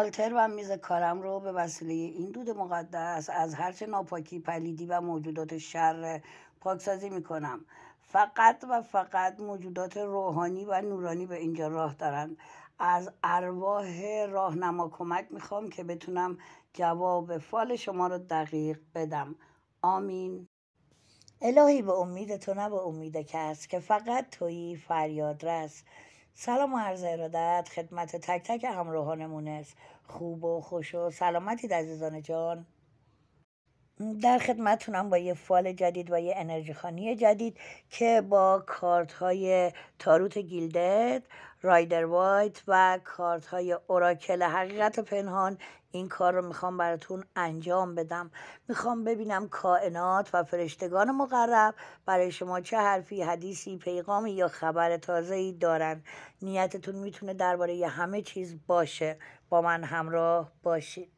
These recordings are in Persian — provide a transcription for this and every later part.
والتر و میز کارم رو به وسیله این دود مقدس از هرچه ناپاکی، پلیدی و موجودات شر پاکسازی میکنم. فقط و فقط موجودات روحانی و نورانی به اینجا راه دارند. از ارواح راهنما کمک میخوام که بتونم جواب فال شما رو دقیق بدم. آمین. الهی به امید تو نه به امید کس، که فقط تویی فریاد رس. سلام و عرض ارادت خدمت تک تک همراهانمون است. خوب و خوش و سلامتید عزیزان جان. در خدمتتونم با یه فال جدید و یه انرژی خانی جدید که با کارت های تاروت گیلدد، رایدر وایت و کارت های اوراکل حقیقت پنهان این کار رو میخوام براتون انجام بدم. میخوام ببینم کائنات و فرشتگان مقرب برای شما چه حرفی، حدیثی، پیغامی یا خبر تازه‌ای دارن. نیتتون میتونه درباره همه چیز باشه. با من همراه باشید.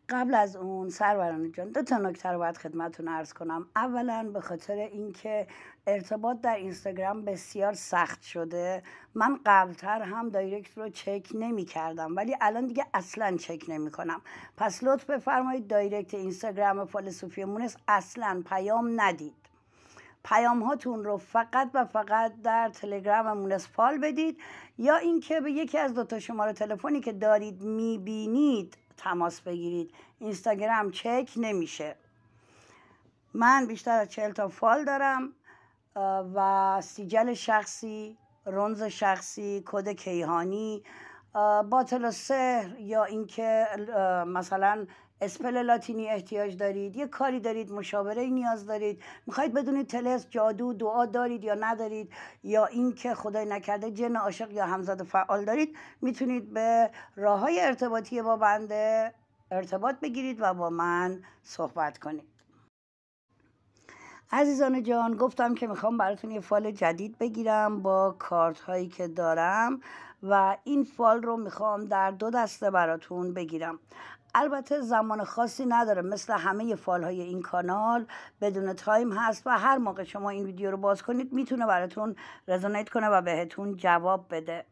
قبل از اون سروران جان 2 نکته رو باید خدمتتون عرض کنم. اولا به خاطر اینکه ارتباط در اینستاگرام بسیار سخت شده، من قبلتر هم دایرکت رو چک نمی کردم ولی الان دیگه اصلا چک نمی کنم. پس لطف بفرمایید دایرکت اینستاگرام فال صوفی مونس اصلا پیام ندید. پیام هاتون رو فقط و فقط در تلگرام مونس فال بدید، یا اینکه به یکی از 2 شماره تلفنی که دارید میبینید تماس بگیرید. اینستاگرام چک نمیشه. من بیشتر از 40 تا فال دارم و سیجل شخصی، رمز شخصی، کد کیهانی، باطل و سحر، یا اینکه مثلا اسپل لاتینی احتیاج دارید، یه کاری دارید، مشاوره نیاز دارید، میخواید بدونید طلسم، جادو، دعا دارید یا ندارید، یا اینکه خدای نکرده جن عاشق یا همزاد فعال دارید، میتونید به راههای ارتباطی با بنده ارتباط بگیرید و با من صحبت کنید. عزیزان جان، گفتم که میخوام براتون یه فال جدید بگیرم با کارت هایی که دارم و این فال رو میخوام در 2 دسته براتون بگیرم. البته زمان خاصی نداره، مثل همه فال های این کانال بدون تایم هست و هر موقع شما این ویدیو رو باز کنید میتونه براتون رزونیت کنه و بهتون جواب بده.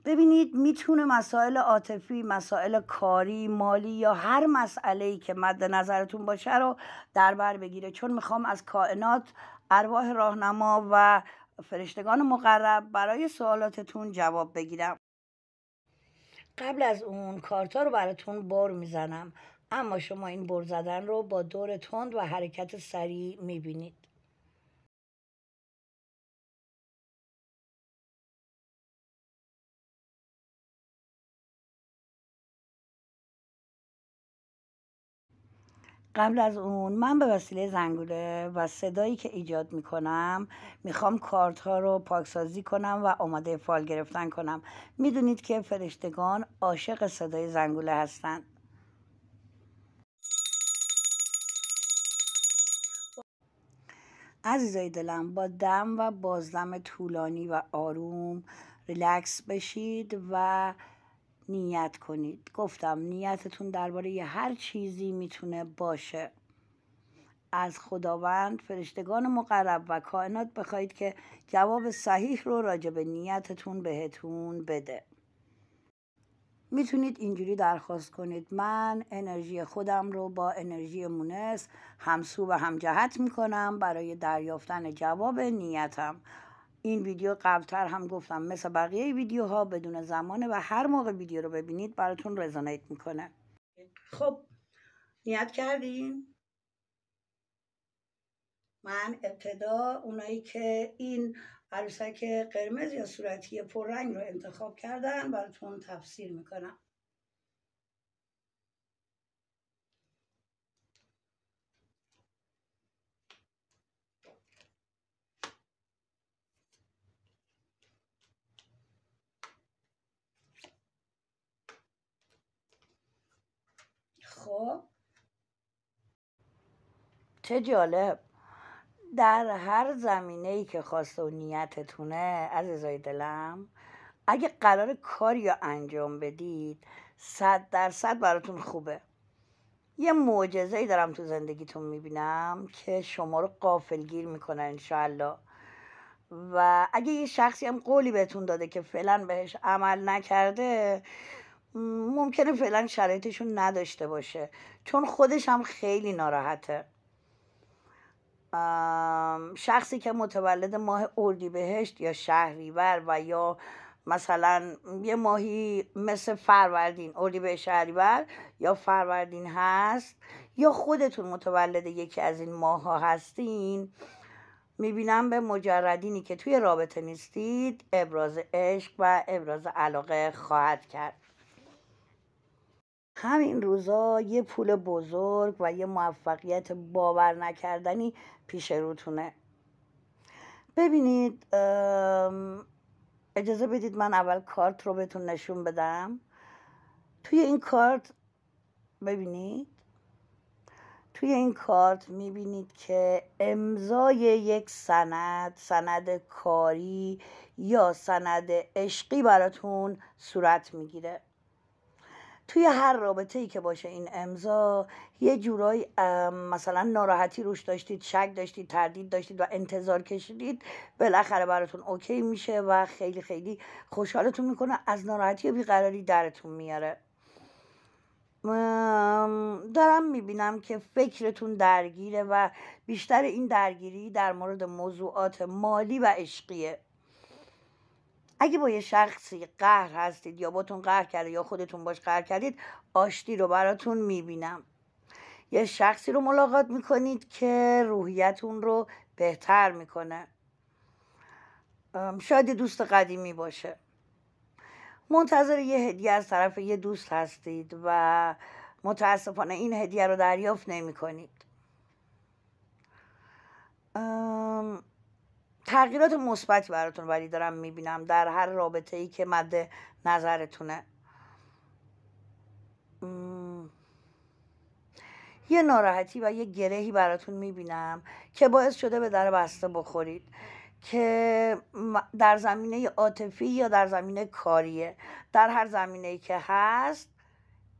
ببینید، میتونه مسائل عاطفی، مسائل کاری، مالی یا هر مسئله‌ای که مد نظرتون باشه رو در بر بگیره، چون میخوام از کائنات، ارواح راهنما و فرشتگان مقرب برای سوالاتتون جواب بگیرم. قبل از اون کارتا رو براتون بر میزنم، اما شما این بر زدن رو با دور تند و حرکت سریع میبینید. قبل از اون من به وسیله زنگوله و صدایی که ایجاد میکنم میخوام کارت ها رو پاکسازی کنم و آماده فال گرفتن کنم. میدونید که فرشتگان عاشق صدای زنگوله هستن. عزیزای دلم، با دم و بازدم طولانی و آروم ریلکس بشید و نیت کنید. گفتم نیتتون درباره هر چیزی میتونه باشه. از خداوند، فرشتگان مقرب و کائنات بخواید که جواب صحیح رو راجع به نیتتون بهتون بده. میتونید اینجوری درخواست کنید: من انرژی خودم رو با انرژی مونس همسو و همجهت میکنم برای دریافتن جواب نیتم. این ویدیو قبلتر هم گفتم مثل بقیه ویدیوها بدون زمانه و هر موقع ویدیو رو ببینید براتون رزونیت میکنه. خب نیت کردین؟ من ابتدا اونایی که این عروسک قرمز یا صورتی پررنگ رو انتخاب کردن براتون تفسیر میکنم. خب چه جالب، در هر زمینه‌ای که خواسته و نیتتونه عزیزای دلم، اگه قرار کاری رو انجام بدید 100% براتون خوبه. یه معجزه‌ای دارم تو زندگیتون میبینم که شما رو غافلگیر میکنه انشالله. و اگه یه شخصی هم قولی بهتون داده که فعلا بهش عمل نکرده، ممکنه فعلا شرایطشون نداشته باشه، چون خودش هم خیلی ناراحته. شخصی که متولد ماه اردیبهشت یا شهریور و یا مثلا یه ماهی مثل فروردین، اردیبهشت شهریور یا فروردین هست، یا خودتون متولد یکی از این ماه ها هستین، میبینم به مجردینی که توی رابطه نیستید ابراز عشق و ابراز علاقه خواهد کرد. همین روزا یه پول بزرگ و یه موفقیت باور نکردنی پیش روتونه. ببینید، اجازه بدید من اول کارت رو بهتون نشون بدم. توی این کارت ببینید، توی این کارت میبینید که امضای یک سند کاری یا سند عشقی براتون صورت میگیره. توی هر رابطه ای که باشه این امضا یه جورایی مثلا ناراحتی روش داشتید، شک داشتید، تردید داشتید و انتظار کشیدید، بالاخره براتون اوکی میشه و خیلی خیلی خوشحالتون میکنه، از ناراحتی و بیقراری درتون میاره. دارم میبینم که فکرتون درگیره و بیشتر این درگیری در مورد موضوعات مالی و عشقیه. اگه با یه شخصی قهر هستید یا باتون قهر کرده یا خودتون باش قهر کردید، آشتی رو براتون میبینم. یه شخصی رو ملاقات میکنید که روحیتون رو بهتر میکنه. شاید یه دوست قدیمی باشه. منتظر یه هدیه از طرف یه دوست هستید و متاسفانه این هدیه رو دریافت نمی کنید. تغییرات مثبتی براتون ولی دارم میبینم در هر رابطه ای که مد نظرتونه. یه ناراحتی و یه گرهی براتون میبینم که باعث شده به در بسته بخورید، که در زمینه عاطفی یا در زمینه کاریه. در هر زمینه‌ای که هست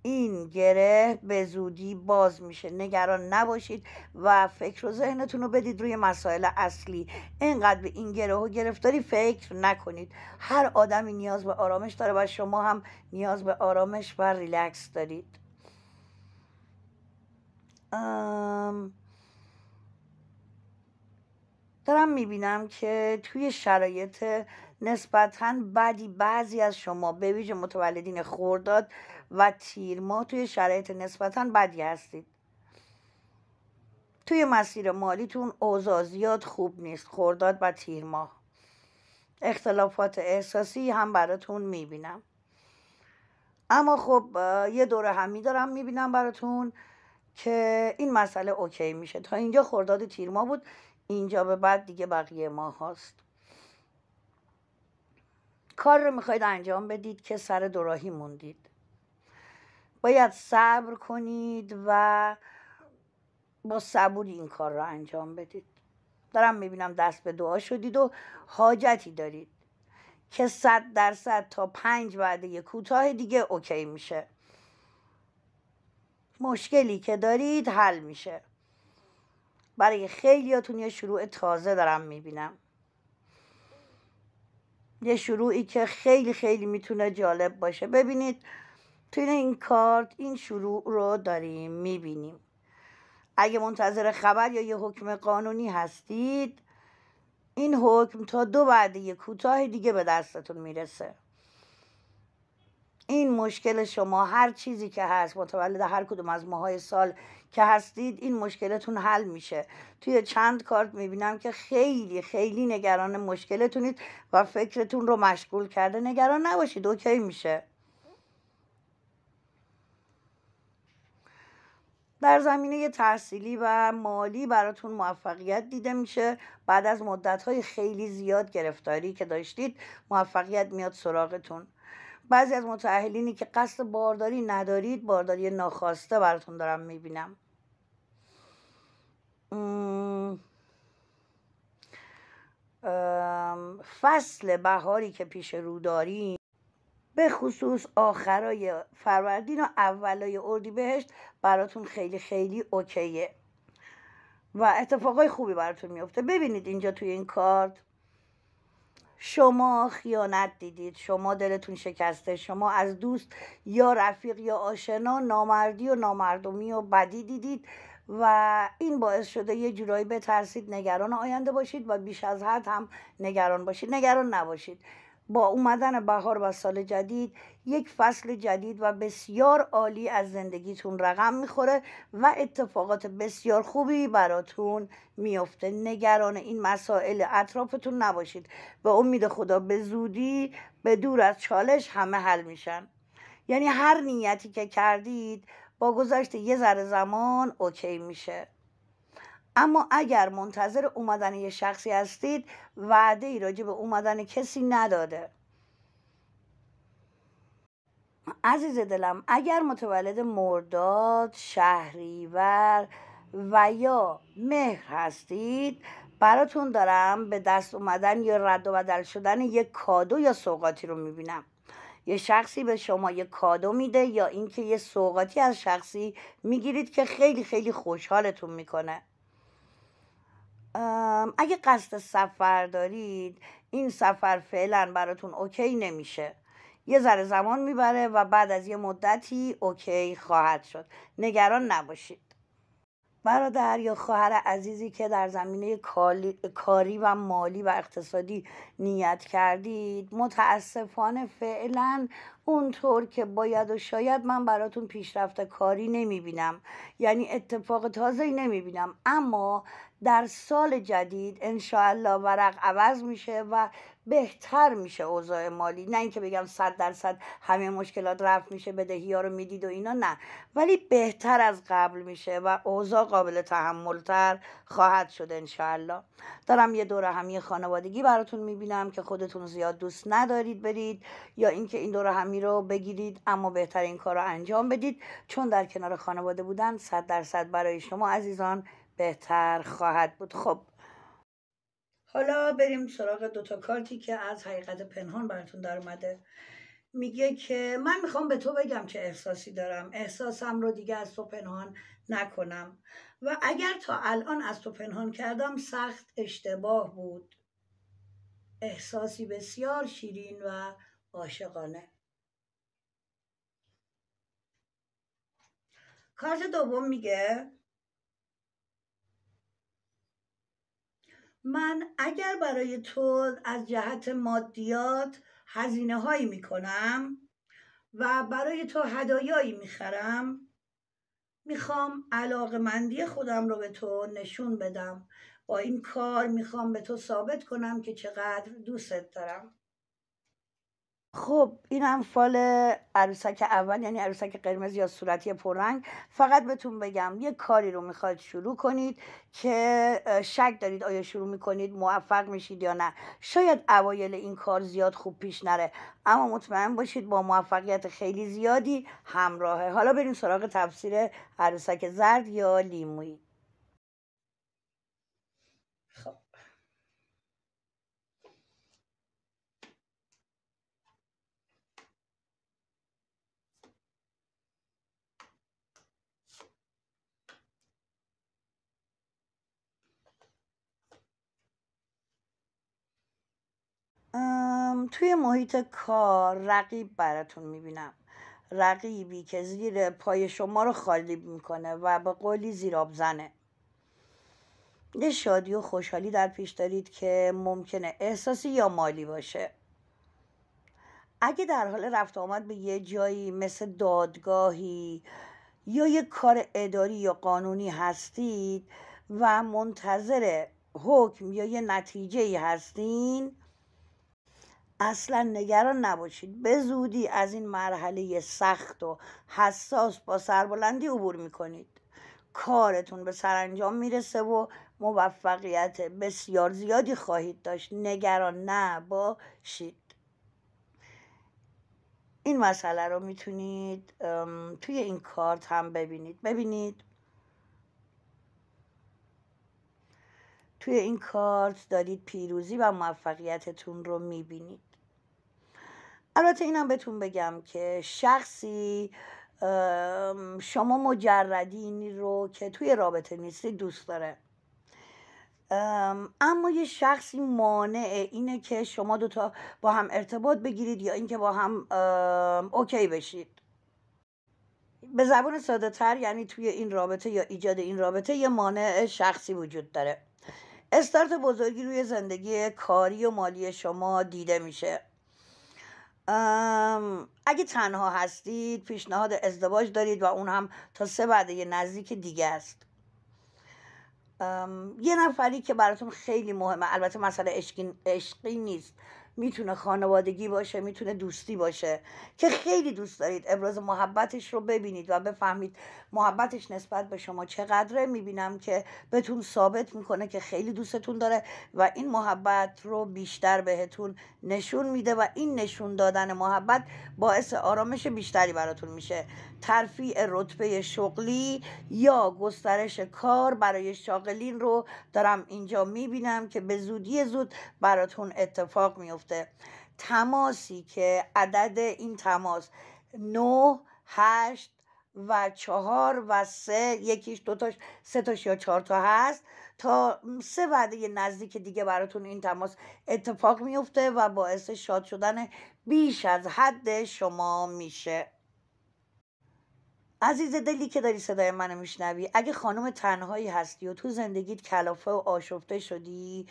این گره به زودی باز میشه. نگران نباشید و فکر و ذهنتون رو بدید روی مسائل اصلی. اینقدر به این گره و گرفتاری فکر نکنید. هر آدمی نیاز به آرامش داره و شما هم نیاز به آرامش و ریلکس دارید. دارم میبینم که توی شرایط نسبتاً بدی بعضی از شما به ویژه متولدین خرداد و تیر ماه توی شرایط نسبتاً بدی هستید. توی مسیر مالیتون اوضاع زیاد خوب نیست. خرداد و تیر ماه اختلافات احساسی هم براتون میبینم. اما خب یه دوره همی دارم میبینم براتون که این مسئله اوکی میشه. تا اینجا خرداد و تیر ماه بود، اینجا به بعد دیگه بقیه ماه هاست. کار رو میخواید انجام بدید که سر دوراهی موندید. باید صبر کنید و با صبوری این کار رو انجام بدید. دارم میبینم دست به دعا شدید و حاجتی دارید که 100% تا 5 وعده کوتاه دیگه اوکی میشه. مشکلی که دارید حل میشه. برای خیلیاتون یه شروع تازه دارم میبینم. یه شروعی که خیلی خیلی میتونه جالب باشه. ببینید توی این کارت این شروع رو داریم میبینیم. اگه منتظر خبر یا یه حکم قانونی هستید، این حکم تا 2 وعده کوتاه دیگه به دستتون میرسه. این مشکل شما هر چیزی که هست، متولد هر کدوم از ماهای سال که هستید، این مشکلتون حل میشه. توی چند کارت میبینم که خیلی خیلی نگران مشکلتونید و فکرتون رو مشغول کرده. نگران نباشید، اوکی میشه. در زمینه تحصیلی و مالی براتون موفقیت دیده میشه. بعد از مدت‌های خیلی زیاد گرفتاری که داشتید، موفقیت میاد سراغتون. بعضی از متأهلینی که قصد بارداری ندارید، بارداری ناخواسته براتون دارم میبینم. فصل بهاری که پیش رو داریم، به خصوص آخرای فروردین و اولای اردیبهشت، براتون خیلی خیلی اوکیه و اتفاقای خوبی براتون میفته. ببینید اینجا توی این کارت شما خیانت دیدید، شما دلتون شکسته، شما از دوست یا رفیق یا آشنا نامردی و نامردمی و بدی دیدید و این باعث شده یه جورایی بترسید، نگران آینده باشید و بیش از حد هم نگران باشید. نگران نباشید، با اومدن بهار و سال جدید یک فصل جدید و بسیار عالی از زندگیتون رقم میخوره و اتفاقات بسیار خوبی براتون میفته. نگران این مسائل اطرافتون نباشید. به امید خدا به زودی به دور از چالش همه حل میشن. یعنی هر نیتی که کردید با گذشت یه ذره زمان اوکی میشه. اما اگر منتظر اومدن یه شخصی هستید، وعده ای راجع به اومدن کسی نداده. عزیز دلم، اگر متولد مرداد، شهریور و یا مهر هستید، براتون دارم به دست اومدن یا رد و بدل شدن یک کادو یا سوغاتی رو میبینم. یه شخصی به شما یه کادو میده یا اینکه یه سوغاتی از شخصی میگیرید که خیلی خیلی خوشحالتون میکنه. اگه قصد سفر دارید، این سفر فعلا براتون اوکی نمیشه. یه ذره زمان میبره و بعد از یه مدتی اوکی خواهد شد. نگران نباشید. برادر یا خواهر عزیزی که در زمینه کاری و مالی و اقتصادی نیت کردید، متاسفانه فعلا اونطور که باید و شاید من براتون پیشرفت کاری نمیبینم، یعنی اتفاق تازه‌ای نمیبینم. اما در سال جدید انشاءالله ورق عوض میشه و بهتر میشه اوضاع مالی. نه اینکه بگم 100% همه مشکلات رفع میشه، بدهی ها رو میدید و اینا، نه، ولی بهتر از قبل میشه و اوضاع قابل تحملتر خواهد شد انشاءالله. دارم یه دوره همی خانوادگی براتون میبینم که خودتون زیاد دوست ندارید برید، یا اینکه این دوره همی رو بگیرید اما بهتر این کار رو انجام بدید، چون در کنار خانواده بودن 100% برای شما عزیزان بهتر خواهد بود. خب حالا بریم سراغ دوتا کارتی که از حقیقت پنهان براتون در اومده. میگه که من میخوام به تو بگم چه احساسی دارم، احساسم رو دیگه از تو پنهان نکنم و اگر تا الان از تو پنهان کردم سخت اشتباه بود. احساسی بسیار شیرین و عاشقانه. کارت دوم میگه من اگر برای تو از جهت مادیات هزینه هایی میکنم و برای تو هدایایی میخرم، میخوام علاقمندی خودم رو به تو نشون بدم. با این کار میخوام به تو ثابت کنم که چقدر دوستت دارم. خب اینم فال عروسک اول، یعنی عروسک قرمز یا صورتی پررنگ. فقط بهتون بگم یه کاری رو میخواید شروع کنید که شک دارید آیا شروع میکنید موفق میشید یا نه. شاید اوایل این کار زیاد خوب پیش نره، اما مطمئن باشید با موفقیت خیلی زیادی همراهه. حالا بریم سراغ تفسیر عروسک زرد یا لیمویی. خب توی محیط کار رقیب براتون میبینم. رقیبی که زیر پای شما رو خالی میکنه و به قولی زیراب زنه. یه شادی و خوشحالی در پیش دارید که ممکنه احساسی یا مالی باشه. اگه در حال رفت آمد به یه جایی مثل دادگاهی یا یه کار اداری یا قانونی هستید و منتظر حکم یا یه نتیجه‌ای هستین، اصلا نگران نباشید. به زودی از این مرحله سخت و حساس با سربلندی عبور میکنید. کارتون به سرانجام میرسه و موفقیت بسیار زیادی خواهید داشت. نگران نباشید. این مسئله رو میتونید توی این کارت هم ببینید. توی این کارت دارید پیروزی و موفقیتتون رو میبینید. البته اینم بهتون بگم که شخصی شما مجردینی رو که توی رابطه نیستی دوست داره. اما یه شخصی مانع اینه که شما دوتا با هم ارتباط بگیرید یا اینکه با هم اوکی بشید. به زبان ساده تر یعنی توی این رابطه یا ایجاد این رابطه یه مانع شخصی وجود داره. استارت بزرگی روی زندگی کاری و مالی شما دیده میشه. اگه تنها هستید پیشنهاد ازدواج دارید و اون هم تا 3 وعده نزدیک دیگه است. یه نفری که براتون خیلی مهمه، البته مسئله عشقی نیست، میتونه خانوادگی باشه، میتونه دوستی باشه، که خیلی دوست دارید ابراز محبتش رو ببینید و بفهمید محبتش نسبت به شما چقدره. میبینم که بهتون ثابت میکنه که خیلی دوستتون داره و این محبت رو بیشتر بهتون نشون میده و این نشون دادن محبت باعث آرامش بیشتری براتون میشه. ترفیع رتبه شغلی یا گسترش کار برای شاغلین رو دارم اینجا میبینم که به زودی زود براتون اتفاق میفته. تماسی که عدد این تماس 9 8 و 4 و 3، یکیش دوتاش 3 تاش یا 4 تا هست، تا 3 وعده نزدیک دیگه براتون این تماس اتفاق میفته و باعث شاد شدن بیش از حد شما میشه. عزیز دلی که داری صدای منو میشنوی، اگه خانم تنهایی هستی و تو زندگیت کلافه و آشفته شدی،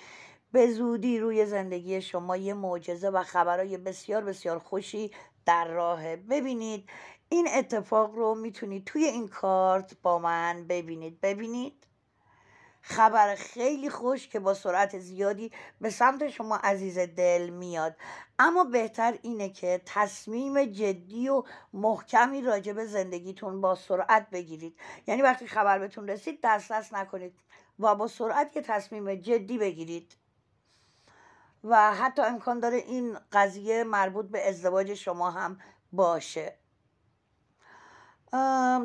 به زودی روی زندگی شما یه معجزه و خبرای بسیار بسیار خوشی در راهه. ببینید این اتفاق رو میتونید توی این کارت با من ببینید خبر خیلی خوش که با سرعت زیادی به سمت شما عزیز دل میاد. اما بهتر اینه که تصمیم جدی و محکمی راجع به زندگیتون با سرعت بگیرید. یعنی وقتی خبر بهتون رسید دست نکنید و با سرعت یه تصمیم جدی بگیرید و حتی امکان داره این قضیه مربوط به ازدواج شما هم باشه.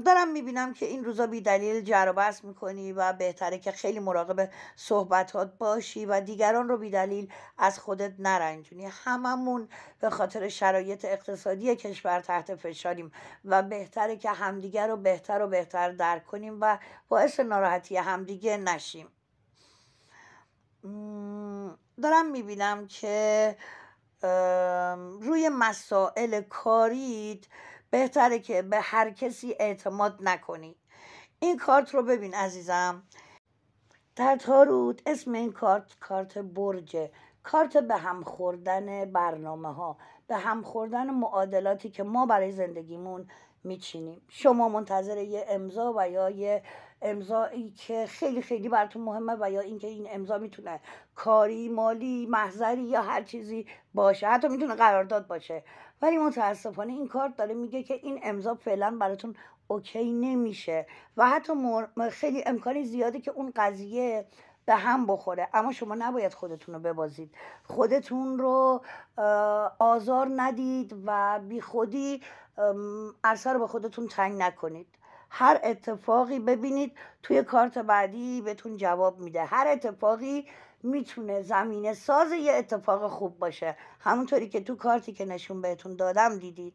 دارم میبینم که این روزا بی دلیل جر و بحث میکنی و بهتره که خیلی مراقب صحبتات باشی و دیگران رو بی دلیل از خودت نرنجونی. هممون به خاطر شرایط اقتصادی کشور تحت فشاریم و بهتره که همدیگر رو بهتر و بهتر درک کنیم و باعث ناراحتی همدیگه نشیم. دارم میبینم که روی مسائل کاریت بهتره که به هر کسی اعتماد نکنی. این کارت رو ببین عزیزم، در تاروت اسم این کارت برجه، کارت به هم خوردن برنامه ها، به هم خوردن معادلاتی که ما برای زندگیمون میچینیم. شما منتظر یه امضا و یا یه امضایی که خیلی خیلی براتون مهمه و یا اینکه این امضا میتونه کاری، مالی، محضری یا هر چیزی باشه، حتی میتونه قرارداد باشه. ولی متاسفانه این کارت داره میگه که این امضا فعلا براتون اوکی نمیشه و حتی خیلی امکانی زیاده که اون قضیه به هم بخوره. اما شما نباید خودتون رو ببازید، خودتون رو آزار ندید و بی خودی عرصه رو به خودتون تنگ نکنید. هر اتفاقی ببینید توی کارت بعدی بهتون جواب میده. هر اتفاقی میتونه زمینه ساز یه اتفاق خوب باشه، همونطوری که تو کارتی که نشون بهتون دادم دیدید.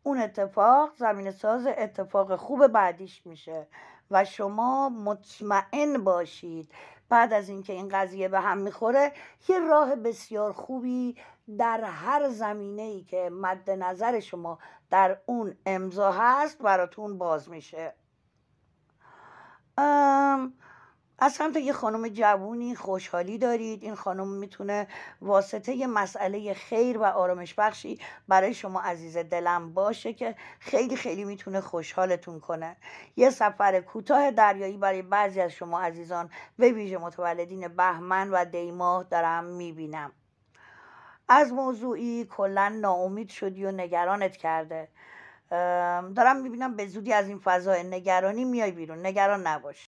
اون اتفاق زمینه ساز اتفاق خوب بعدیش میشه و شما مطمئن باشید بعد از اینکه این قضیه به هم میخوره یه راه بسیار خوبی در هر زمینه‌ای که مد نظر شما در اون امضا هست براتون باز میشه. از سمت یه خانم جوونی خوشحالی دارید. این خانم میتونه واسطه یه مسئله خیر و آرامش بخشی برای شما عزیز دلم باشه که خیلی خیلی میتونه خوشحالتون کنه. یه سفر کوتاه دریایی برای بعضی از شما عزیزان به ویژه متولدین بهمن و دیماه دارم میبینم. از موضوعی کلا ناامید شدی و نگرانت کرده. دارم میبینم به زودی از این فضای نگرانی میای بیرون. نگران نباش.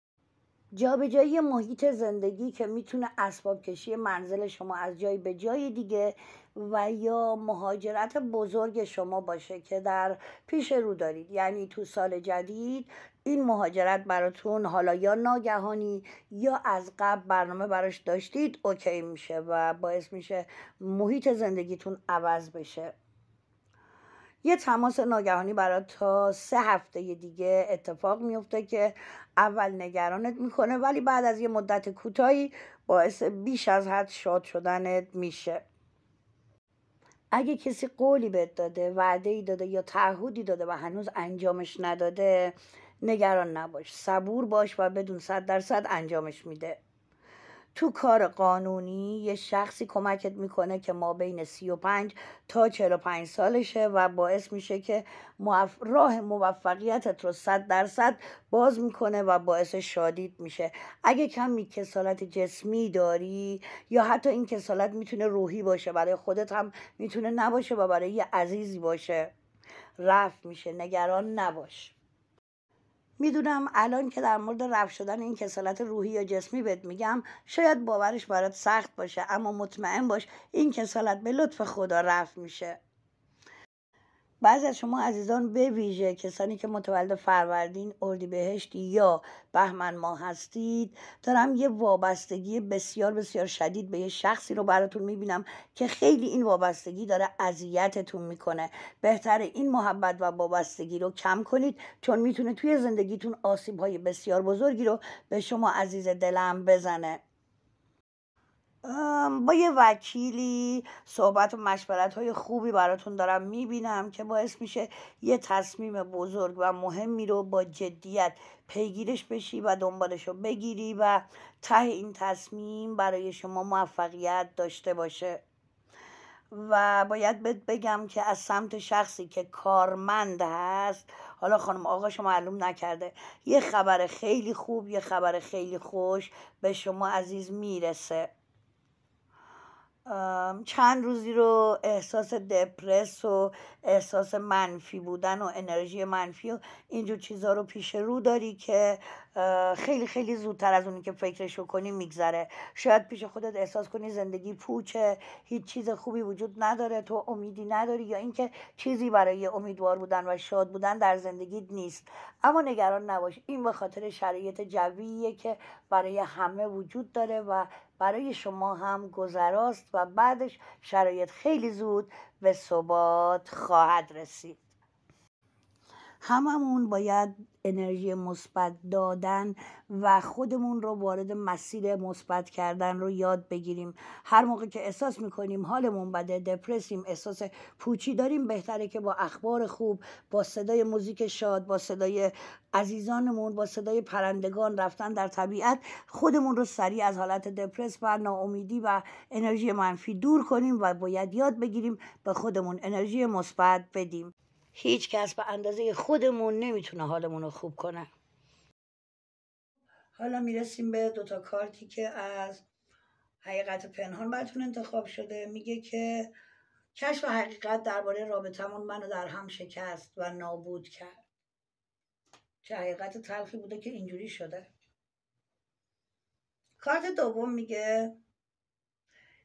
جابجایی محیط زندگی که میتونه اسباب کشی منزل شما از جای به جای دیگه و یا مهاجرت بزرگ شما باشه که در پیش رو دارید. یعنی تو سال جدید این مهاجرت براتون حالا یا ناگهانی یا از قبل برنامه براش داشتید اوکی میشه و باعث میشه محیط زندگیتون عوض بشه. یه تماس ناگهانی برات تا 3 هفته دیگه اتفاق میفته که اول نگرانت میکنه ولی بعد از یه مدت کوتاهی باعث بیش از حد شاد شدنت میشه. اگه کسی قولی بهت داده، وعده‌ای داده یا تعهدی داده و هنوز انجامش نداده، نگران نباش، صبور باش و بدون 100% انجامش میده. تو کار قانونی یه شخصی کمکت میکنه که ما بین 35 تا 45 سالشه و باعث میشه که راه موفقیتت رو 100% باز میکنه و باعث شادیت میشه. اگه کمی کسالت جسمی داری یا حتی این کسالت میتونه روحی باشه، برای خودت هم میتونه نباشه و برای یه عزیزی باشه، رفع میشه، نگران نباش. میدونم الان که در مورد رفع شدن این کسالت روحی یا جسمی بهت میگم شاید باورش برات سخت باشه، اما مطمئن باش این کسالت به لطف خدا رفع میشه. بعضی از شما عزیزان، به ویژه کسانی که متولد فروردین، اردیبهشت یا بهمن ماه هستید، دارم یه وابستگی بسیار بسیار شدید به یه شخصی رو براتون میبینم که خیلی این وابستگی داره اذیتتون میکنه. بهتره این محبت و وابستگی رو کم کنید، چون میتونه توی زندگیتون آسیب‌های بسیار بزرگی رو به شما عزیز دلم بزنه. با یه وکیلی صحبت و مشورت های خوبی براتون دارم میبینم که باعث میشه یه تصمیم بزرگ و مهمی رو با جدیت پیگیرش بشی و دنبالش رو بگیری و ته این تصمیم برای شما موفقیت داشته باشه. و باید بگم که از سمت شخصی که کارمند هست، حالا خانم آقاشو معلوم نکرده، یه خبر خیلی خوب، یه خبر خیلی خوش به شما عزیز میرسه. چند روزی رو احساس دپرس و احساس منفی بودن و انرژی منفی و اینجور چیزها رو پیش رو داری که خیلی خیلی زودتر از اونی که فکرشو کنی میگذره. شاید پیش خودت احساس کنی زندگی پوچه، هیچ چیز خوبی وجود نداره، تو امیدی نداری یا اینکه چیزی برای امیدوار بودن و شاد بودن در زندگیت نیست. اما نگران نباش، این به خاطر شرایط جوییه که برای همه وجود داره و برای شما هم گذراست و بعدش شرایط خیلی زود به ثبات خواهد رسید. هممون باید انرژی مثبت دادن و خودمون رو وارد مسیر مثبت کردن رو یاد بگیریم. هر موقع که احساس میکنیم حالمون بده، دپرسیم، احساس پوچی داریم، بهتره که با اخبار خوب، با صدای موزیک شاد، با صدای عزیزانمون، با صدای پرندگان، رفتن در طبیعت، خودمون رو سریع از حالت دپرس و ناامیدی و انرژی منفی دور کنیم و باید یاد بگیریم به خودمون انرژی مثبت بدیم. هیچ کس به اندازه خودمون نمیتونه حالمون رو خوب کنه. حالا میرسیم به 2 کارتی که از حقیقت پنهان براتون انتخاب شده. میگه که کشف حقیقت درباره رابطمون منو در هم شکست و نابود کرد. چه حقیقت تلخی بوده که اینجوری شده. کارت دوم میگه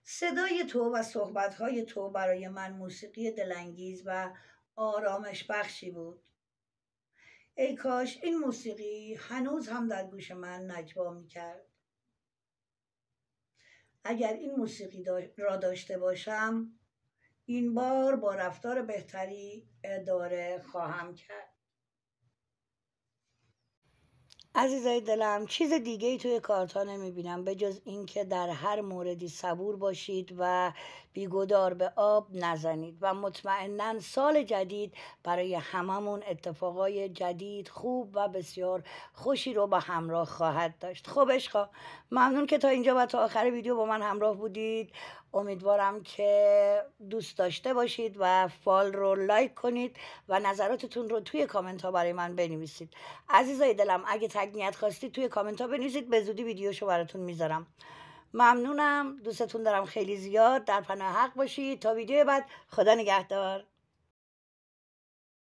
صدای تو و صحبتهای تو برای من موسیقی دلانگیز و آرامش بخشی بود. ای کاش این موسیقی هنوز هم در گوش من نجوا میکرد. اگر این موسیقی را داشته باشم، این بار با رفتار بهتری اداره خواهم کرد. عزیزای دلم، چیز دیگه ای توی کارتا نمیبینم به جز این که در هر موردی صبور باشید و بیگدار به آب نزنید و مطمئناً سال جدید برای هممون اتفاقای جدید، خوب و بسیار خوشی رو به همراه خواهد داشت. خب عشقا، ممنون که تا اینجا و تا آخر ویدیو با من همراه بودید. امیدوارم که دوست داشته باشید و فال رو لایک کنید و نظراتتون رو توی کامنت ها برای من بنویسید. عزیزای دلم، اگه تگنیت خواستید توی کامنت ها بنویسید، به زودی ویدیوشو براتون میذارم. ممنونم، دوستتون دارم خیلی زیاد. در پناه حق باشید. تا ویدیو بعد، خدا نگهدار.